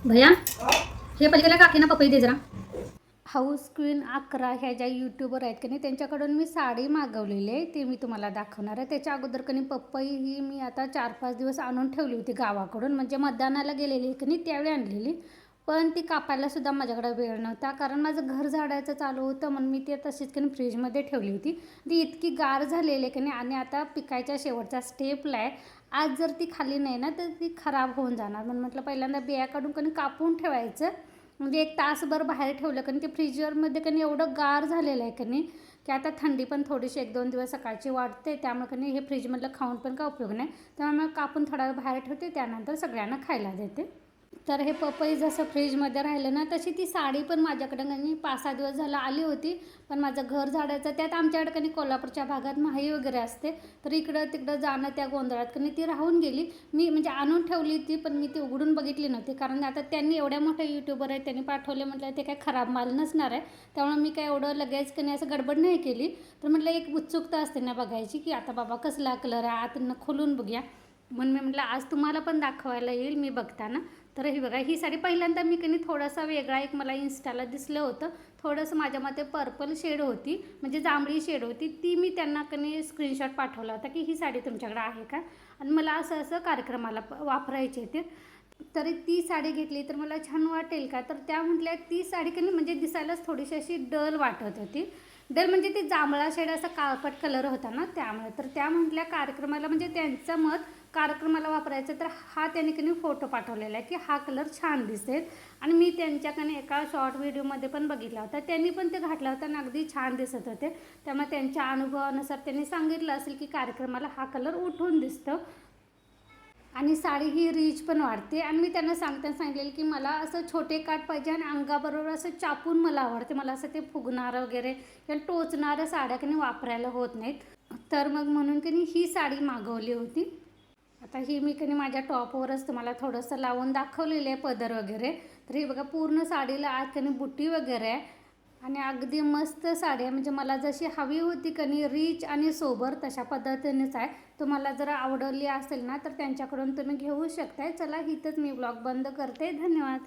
भैया हे पलीकडे काकीना पपई दे जरा. हाऊस क्वीन 11 ह्या ज्या यूट्यूबर आहेत की नाही त्यांच्याकडून मी साडी मागवलेली आहे, ते मी तुम्हाला दाखवणार आहे. त्याच्या अगोदर की नाही पपई ही मी आता 4-5 दिवस आणून ठेवली होती गावाकडून, म्हणजे मतदानाला गेलेली की नाही त्यावेळी आणलेली. पण ती कापायलासुद्धा माझ्याकडे वेळ नव्हता, कारण माझं घर झाडायचं चालू होतं, म्हणून मी ते तशीच की नाही फ्रीजमध्ये ठेवली होती. ती इतकी गार झालेली आहे की नाही आणि आता पिकायच्या शेवटच्या स्टेपला आहे. आज जर ती खाली नाही ना तर ती खराब होऊन जाणार, म्हणून म्हटलं पहिल्यांदा बिया काढून की नाही कापून ठेवायचं. म्हणजे एक तासभर बाहेर ठेवलं की ते फ्रीजरमध्ये की एवढं गार झालेलं आहे की नाही की आता थंडी पण थोडीशी 1-2 दिवस सकाळची वाढते, त्यामुळे की हे फ्रीजमधलं खाऊन पण काय उपयोग नाही. त्यामुळे कापून थोडा वेळ बाहेर ठेवते, त्यानंतर सगळ्यांना खायला देते. तर हे पपई जसं फ्रीजमध्ये राहिलं ना तशी ती साडी पण माझ्याकडं कधी 5-6 दिवस झालं आली होती. पण माझं घर झाडायचं त्यात आमच्याकडे कधी कोल्हापूरच्या भागात माही वगैरे असते, तर इकडं तिकडं जाणं त्या गोंधळात कधी ती राहून गेली. मी म्हणजे आणून ठेवली ती, पण मी ती उघडून बघितली नव्हती, कारण आता त्यांनी एवढ्या मोठ्या यूट्यूबर आहेत त्यांनी पाठवले म्हटलं ते काय खराब माल नसणार आहे, त्यामुळे मी काय एवढं लगेच की नाही असं गडबड नाही केली. तर म्हटलं एक उत्सुकता असते ना बघायची की आता बाबा कसला कलर आहे आतनं खोलून बघूया, म्हणून मी म्हटलं आज तुम्हाला पण दाखवायला येईल मी बघताना. तर ही बघा ही साडी पहिल्यांदा मी कधी थोडासा वेगळा एक मला इन्स्टाला दिसलं होतं, थोडंसं माझ्या मते पर्पल शेड होती, म्हणजे जांभळी शेड होती, ती मी त्यांना कधी स्क्रीनशॉट पाठवला होता की ही साडी तुमच्याकडे आहे का, आणि मला असं असं कार्यक्रमाला वापरायची ते. तरी ती साडी घेतली तर मला छान वाटेल का, तर त्या म्हटल्या ती साडी कधी म्हणजे दिसायलाच थोडीशी अशी डल वाटत होती. डल म्हणजे ती जांभळा शेड असा काळपट कलर होता ना त्यामुळे. तर त्या म्हटल्या कार्यक्रमाला म्हणजे त्यांचं मत कार्यक्रमाला वापरायचं, तर हा त्यांनी कधी फोटो पाठवलेला आहे की हा कलर छान दिसेल. आणि मी त्यांच्याकडे एका शॉर्ट व्हिडिओमध्ये पण बघितला होता, त्यांनी पण ते घातला होता आणि अगदी छान दिसत होते. त्यामुळे त्यांच्या अनुभवानुसार त्यांनी सांगितलं असेल की कार्यक्रमाला हा कलर उठून दिसतं आणि साडी ही रीच पण वाढते. आणि मी त्यांना सांगितलेलं की मला असं छोटे काठ पाहिजे आणि अंगाबरोबर असं चापून मला आवडते, मला असं ते फुगणारं वगैरे किंवा टोचणाऱ्या साड्या की वापरायला होत नाहीत. तर मग म्हणून की ही साडी मागवली होती. आता ही मी की माझ्या टॉपवरच तुम्हाला थोडंसं लावून दाखवलेलं आहे पदर वगैरे. तर ही बघा पूर्ण साडीला आत की बुट्टी वगैरे आहे आणि अगदी मस्त साडी आहे, म्हणजे मला जशी हवी होती की रिच आणि सोबर तशा पद्धतीनेच आहे. तुम्हाला जर आवडली असेल ना तर त्यांच्याकडून तुम्ही घेऊ शकताय. चला इथंच मी ब्लॉग बंद करते. धन्यवाद.